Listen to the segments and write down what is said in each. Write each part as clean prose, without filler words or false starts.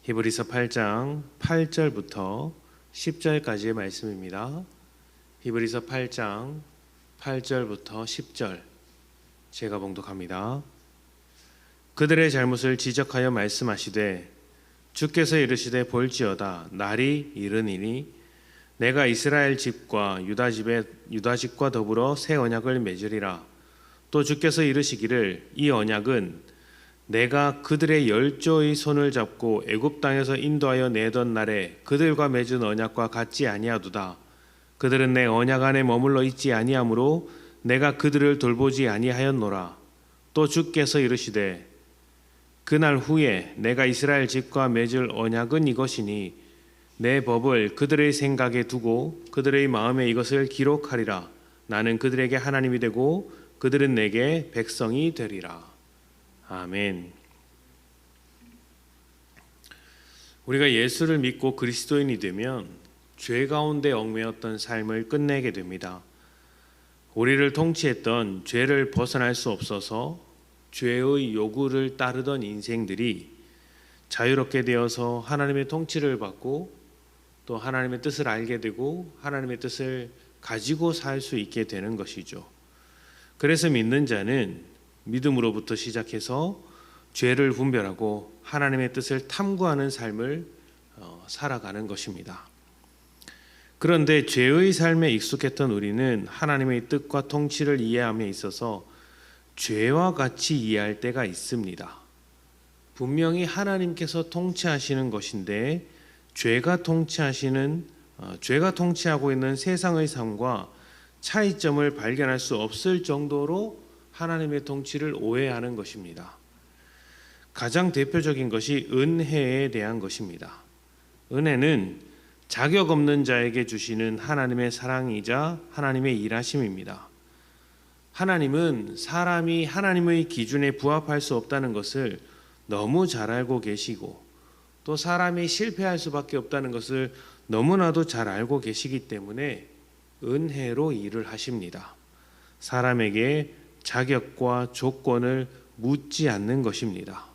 히브리서 8장 8절부터 10절까지의 말씀입니다. 히브리서 8장 8절부터 10절 제가 봉독합니다. 그들의 잘못을 지적하여 말씀하시되 주께서 이르시되 볼지어다 날이 이르니니 내가 이스라엘 집과 유다 집과 더불어 새 언약을 맺으리라. 또 주께서 이르시기를 이 언약은 내가 그들의 열조의 손을 잡고 애굽 땅에서 인도하여 내던 날에 그들과 맺은 언약과 같지 아니하도다. 그들은 내 언약 안에 머물러 있지 아니하므로 내가 그들을 돌보지 아니하였노라. 또 주께서 이르시되 그날 후에 내가 이스라엘 집과 맺을 언약은 이것이니 내 법을 그들의 생각에 두고 그들의 마음에 이것을 기록하리라. 나는 그들에게 하나님이 되고 그들은 내게 백성이 되리라. 아멘. 우리가 예수를 믿고 그리스도인이 되면 죄 가운데 얽매였던 삶을 끝내게 됩니다. 우리를 통치했던 죄를 벗어날 수 없어서 죄의 요구를 따르던 인생들이 자유롭게 되어서 하나님의 통치를 받고 또 하나님의 뜻을 알게 되고 하나님의 뜻을 가지고 살 수 있게 되는 것이죠. 그래서 믿는 자는 믿음으로부터 시작해서 죄를 분별하고 하나님의 뜻을 탐구하는 삶을 살아가는 것입니다. 그런데 죄의 삶에 익숙했던 우리는 하나님의 뜻과 통치를 이해함에 있어서 죄와 같이 이해할 때가 있습니다. 분명히 하나님께서 통치하시는 것인데 죄가 통치하고 있는 세상의 삶과 차이점을 발견할 수 없을 정도로 하나님의 통치를 오해하는 것입니다. 가장 대표적인 것이 은혜에 대한 것입니다. 은혜는 자격 없는 자에게 주시는 하나님의 사랑이자 하나님의 일하심입니다. 하나님은 사람이 하나님의 기준에 부합할 수 없다는 것을 너무 잘 알고 계시고 또 사람이 실패할 수밖에 없다는 것을 너무나도 잘 알고 계시기 때문에 은혜로 일을 하십니다. 사람에게 자격과 조건을 묻지 않는 것입니다.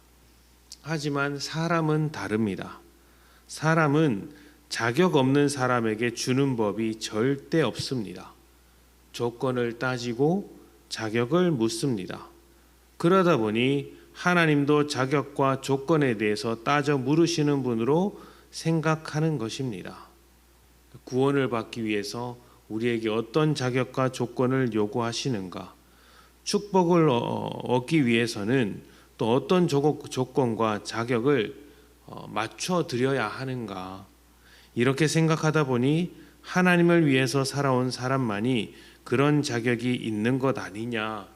하지만 사람은 다릅니다. 사람은 자격 없는 사람에게 주는 법이 절대 없습니다. 조건을 따지고 자격을 묻습니다. 그러다 보니 하나님도 자격과 조건에 대해서 따져 물으시는 분으로 생각하는 것입니다. 구원을 받기 위해서 우리에게 어떤 자격과 조건을 요구하시는가? 축복을 얻기 위해서는 또 어떤 조건과 자격을 맞춰 드려야 하는가? 이렇게 생각하다 보니 하나님을 위해서 살아온 사람만이 그런 자격이 있는 것 아니냐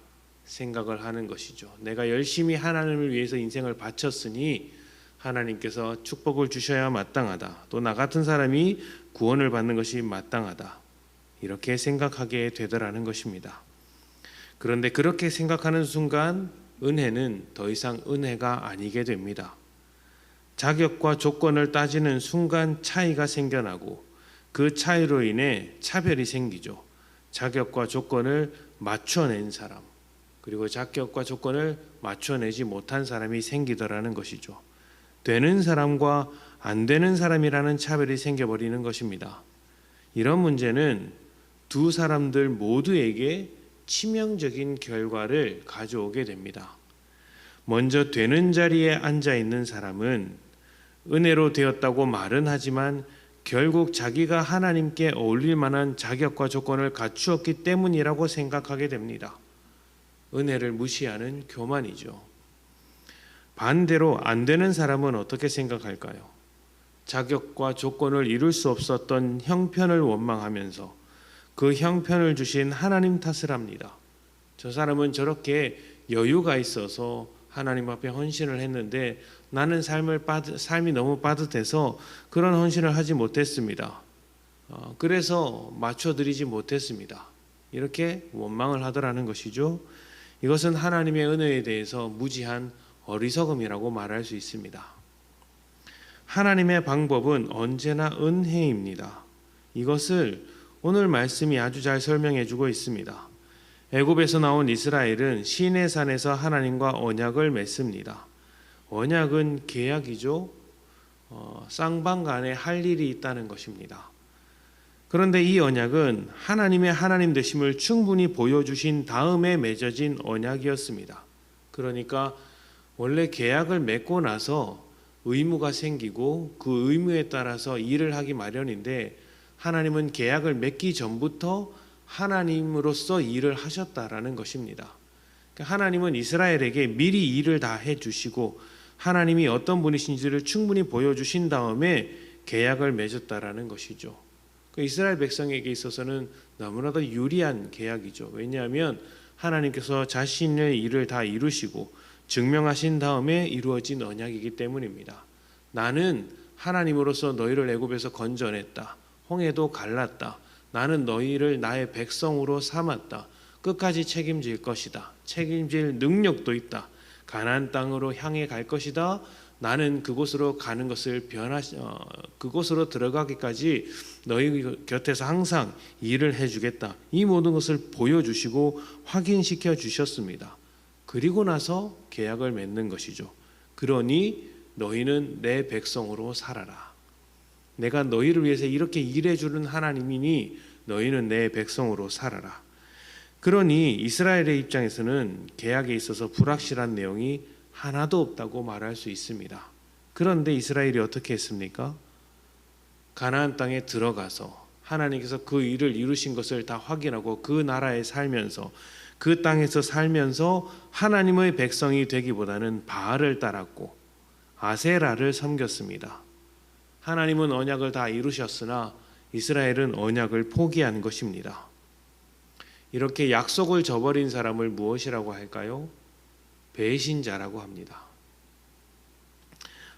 생각을 하는 것이죠. 내가 열심히 하나님을 위해서 인생을 바쳤으니 하나님께서 축복을 주셔야 마땅하다. 또 나 같은 사람이 구원을 받는 것이 마땅하다. 이렇게 생각하게 되더라는 것입니다. 그런데 그렇게 생각하는 순간 은혜는 더 이상 은혜가 아니게 됩니다. 자격과 조건을 따지는 순간 차이가 생겨나고 그 차이로 인해 차별이 생기죠. 자격과 조건을 맞춰낸 사람 그리고 자격과 조건을 맞춰내지 못한 사람이 생기더라는 것이죠. 되는 사람과 안 되는 사람이라는 차별이 생겨버리는 것입니다. 이런 문제는 두 사람들 모두에게 치명적인 결과를 가져오게 됩니다. 먼저 되는 자리에 앉아 있는 사람은 은혜로 되었다고 말은 하지만 결국 자기가 하나님께 어울릴 만한 자격과 조건을 갖추었기 때문이라고 생각하게 됩니다. 은혜를 무시하는 교만이죠. 반대로 안 되는 사람은 어떻게 생각할까요? 자격과 조건을 이룰 수 없었던 형편을 원망하면서 그 형편을 주신 하나님 탓을 합니다. 저 사람은 저렇게 여유가 있어서 하나님 앞에 헌신을 했는데 나는 삶이 너무 빠듯해서 그런 헌신을 하지 못했습니다. 그래서 맞춰드리지 못했습니다. 이렇게 원망을 하더라는 것이죠. 이것은 하나님의 은혜에 대해서 무지한 어리석음이라고 말할 수 있습니다. 하나님의 방법은 언제나 은혜입니다. 이것을 오늘 말씀이 아주 잘 설명해 주고 있습니다. 애굽에서 나온 이스라엘은 시내산에서 하나님과 언약을 맺습니다. 언약은 계약이죠. 쌍방간에 할 일이 있다는 것입니다. 그런데 이 언약은 하나님의 하나님 되심을 충분히 보여주신 다음에 맺어진 언약이었습니다. 그러니까 원래 계약을 맺고 나서 의무가 생기고 그 의무에 따라서 일을 하기 마련인데, 하나님은 계약을 맺기 전부터 하나님으로서 일을 하셨다라는 것입니다. 하나님은 이스라엘에게 미리 일을 다 해주시고 하나님이 어떤 분이신지를 충분히 보여주신 다음에 계약을 맺었다라는 것이죠. 이스라엘 백성에게 있어서는 너무나도 유리한 계약이죠. 왜냐하면 하나님께서 자신의 일을 다 이루시고 증명하신 다음에 이루어진 언약이기 때문입니다. 나는 하나님으로서 너희를 애굽에서 건져냈다. 홍해도 갈랐다. 나는 너희를 나의 백성으로 삼았다. 끝까지 책임질 것이다. 책임질 능력도 있다. 가나안 땅으로 향해 갈 것이다. 나는 그곳으로 가는 것을 그곳으로 들어가기까지 너희 곁에서 항상 일을 해주겠다. 이 모든 것을 보여주시고 확인시켜 주셨습니다. 그리고 나서 계약을 맺는 것이죠. 그러니 너희는 내 백성으로 살아라. 내가 너희를 위해서 이렇게 일해주는 하나님이니 너희는 내 백성으로 살아라. 그러니 이스라엘의 입장에서는 계약에 있어서 불확실한 내용이 하나도 없다고 말할 수 있습니다. 그런데 이스라엘이 어떻게 했습니까? 가나안 땅에 들어가서 하나님께서 그 일을 이루신 것을 다 확인하고 그 나라에 살면서, 그 땅에서 살면서 하나님의 백성이 되기보다는 바알을 따랐고 아세라를 섬겼습니다. 하나님은 언약을 다 이루셨으나 이스라엘은 언약을 포기한 것입니다. 이렇게 약속을 저버린 사람을 무엇이라고 할까요? 배신자라고 합니다.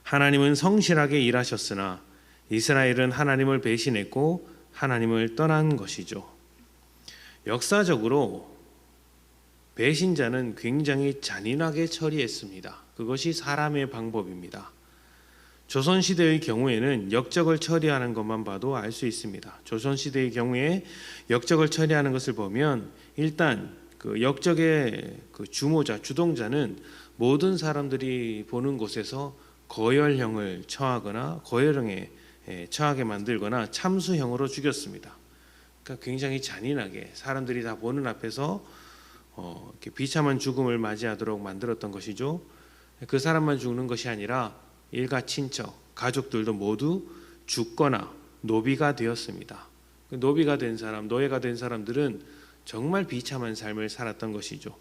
하나님은 성실하게 일하셨으나 이스라엘은 하나님을 배신했고 하나님을 떠난 것이죠. 역사적으로 배신자는 굉장히 잔인하게 처리했습니다. 그것이 사람의 방법입니다. 조선시대의 경우에는 역적을 처리하는 것만 봐도 알 수 있습니다. 조선시대의 경우에 역적을 처리하는 것을 보면 일단 그 역적의 그 주모자, 주동자는 모든 사람들이 보는 곳에서 거열형을 처하거나 거열형에 처하게 만들거나 참수형으로 죽였습니다. 그러니까 굉장히 잔인하게 사람들이 다 보는 앞에서 이렇게 비참한 죽음을 맞이하도록 만들었던 것이죠. 그 사람만 죽는 것이 아니라 일가 친척, 가족들도 모두 죽거나 노비가 되었습니다. 노비가 된 사람, 노예가 된 사람들은 정말 비참한 삶을 살았던 것이죠.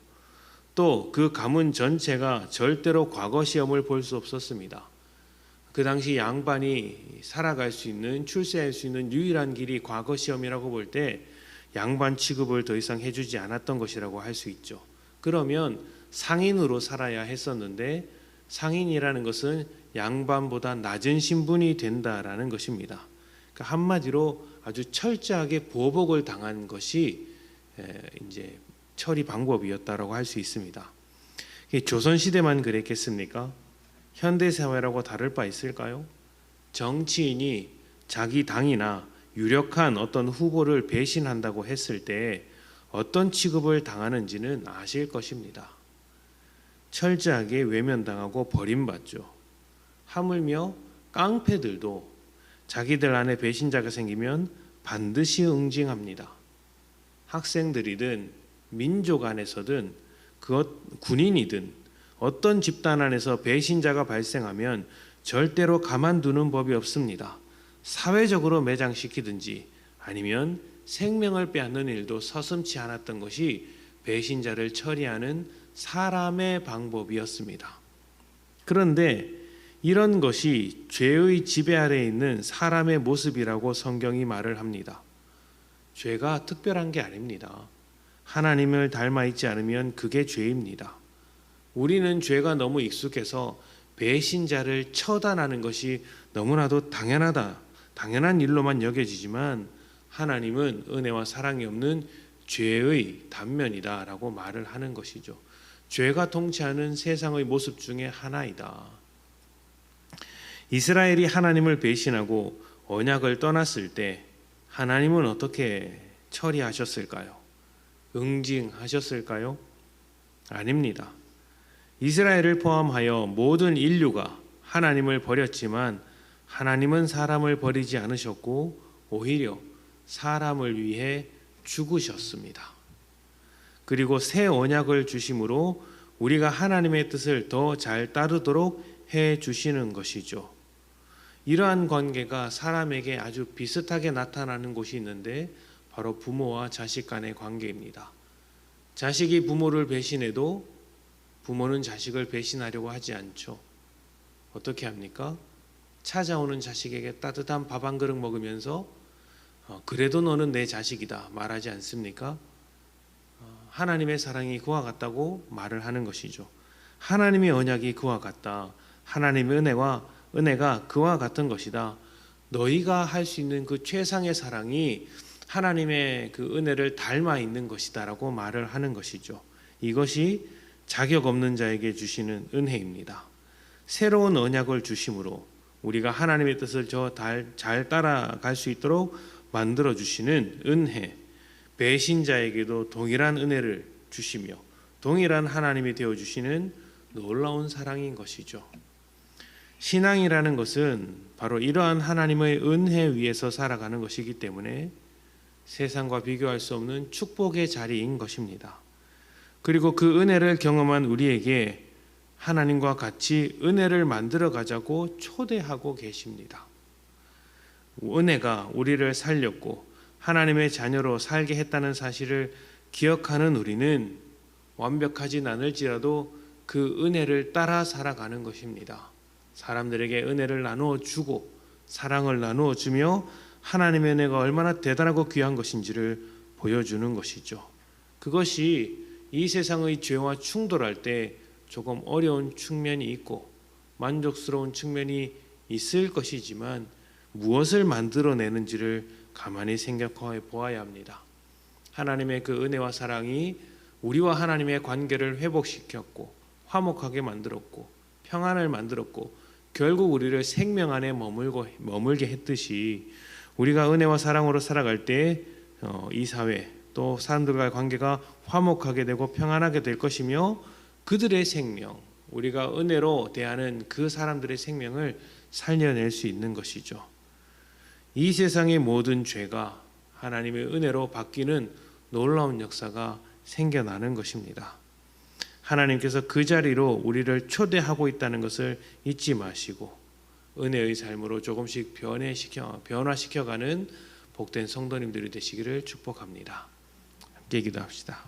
또 그 가문 전체가 절대로 과거 시험을 볼 수 없었습니다. 그 당시 양반이 살아갈 수 있는, 출세할 수 있는 유일한 길이 과거 시험이라고 볼 때 양반 취급을 더 이상 해주지 않았던 것이라고 할 수 있죠. 그러면 상인으로 살아야 했었는데 상인이라는 것은 양반보다 낮은 신분이 된다라는 것입니다. 그러니까 한마디로 아주 철저하게 보복을 당한 것이 이제 처리 방법이었다라고 할 수 있습니다. 조선 시대만 그랬겠습니까? 현대 사회라고 다를 바 있을까요? 정치인이 자기 당이나 유력한 어떤 후보를 배신한다고 했을 때 어떤 취급을 당하는지는 아실 것입니다. 철저하게 외면당하고 버림받죠. 하물며 깡패들도 자기들 안에 배신자가 생기면 반드시 응징합니다. 학생들이든 민족 안에서든 군인이든 어떤 집단 안에서 배신자가 발생하면 절대로 가만두는 법이 없습니다. 사회적으로 매장시키든지 아니면 생명을 빼앗는 일도 서슴지 않았던 것이 배신자를 처리하는 사람의 방법이었습니다. 그런데 이런 것이 죄의 지배 아래에 있는 사람의 모습이라고 성경이 말을 합니다. 죄가 특별한 게 아닙니다. 하나님을 닮아 있지 않으면 그게 죄입니다. 우리는 죄가 너무 익숙해서 배신자를 처단하는 것이 너무나도 당연한 일로만 여겨지지만 하나님은 은혜와 사랑이 없는 죄의 단면이다라고 말을 하는 것이죠. 죄가 통치하는 세상의 모습 중에 하나이다. 이스라엘이 하나님을 배신하고 언약을 떠났을 때 하나님은 어떻게 처리하셨을까요? 응징하셨을까요? 아닙니다. 이스라엘을 포함하여 모든 인류가 하나님을 버렸지만 하나님은 사람을 버리지 않으셨고 오히려 사람을 위해 죽으셨습니다. 그리고 새 언약을 주심으로 우리가 하나님의 뜻을 더 잘 따르도록 해 주시는 것이죠. 이러한 관계가 사람에게 아주 비슷하게 나타나는 곳이 있는데 바로 부모와 자식 간의 관계입니다. 자식이 부모를 배신해도 부모는 자식을 배신하려고 하지 않죠. 어떻게 합니까? 찾아오는 자식에게 따뜻한 밥 한 그릇 먹으면서 그래도 너는 내 자식이다 말하지 않습니까? 하나님의 사랑이 그와 같다고 말을 하는 것이죠. 하나님의 언약이 그와 같다. 하나님의 은혜가 그와 같은 것이다. 너희가 할 수 있는 그 최상의 사랑이 하나님의 그 은혜를 닮아 있는 것이다라고 말을 하는 것이죠. 이것이 자격 없는 자에게 주시는 은혜입니다. 새로운 언약을 주심으로 우리가 하나님의 뜻을 잘 따라갈 수 있도록 만들어 주시는 은혜, 배신자에게도 동일한 은혜를 주시며 동일한 하나님이 되어 주시는 놀라운 사랑인 것이죠. 신앙이라는 것은 바로 이러한 하나님의 은혜 위에서 살아가는 것이기 때문에 세상과 비교할 수 없는 축복의 자리인 것입니다. 그리고 그 은혜를 경험한 우리에게 하나님과 같이 은혜를 만들어 가자고 초대하고 계십니다. 은혜가 우리를 살렸고 하나님의 자녀로 살게 했다는 사실을 기억하는 우리는 완벽하진 않을지라도 그 은혜를 따라 살아가는 것입니다. 사람들에게 은혜를 나누어 주고 사랑을 나누어 주며 하나님의 은혜가 얼마나 대단하고 귀한 것인지를 보여주는 것이죠. 그것이 이 세상의 죄와 충돌할 때 조금 어려운 측면이 있고 만족스러운 측면이 있을 것이지만 무엇을 만들어내는지를 가만히 생각해 보아야 합니다. 하나님의 그 은혜와 사랑이 우리와 하나님의 관계를 회복시켰고 화목하게 만들었고 평안을 만들었고 결국 우리를 생명 안에 머물게 했듯이 우리가 은혜와 사랑으로 살아갈 때 이 사회 또 사람들과의 관계가 화목하게 되고 평안하게 될 것이며 그들의 생명, 우리가 은혜로 대하는 그 사람들의 생명을 살려낼 수 있는 것이죠. 이 세상의 모든 죄가 하나님의 은혜로 바뀌는 놀라운 역사가 생겨나는 것입니다. 하나님께서 그 자리로 우리를 초대하고 있다는 것을 잊지 마시고 은혜의 삶으로 조금씩 변화시켜가는 복된 성도님들이 되시기를 축복합니다. 함께 기도합시다.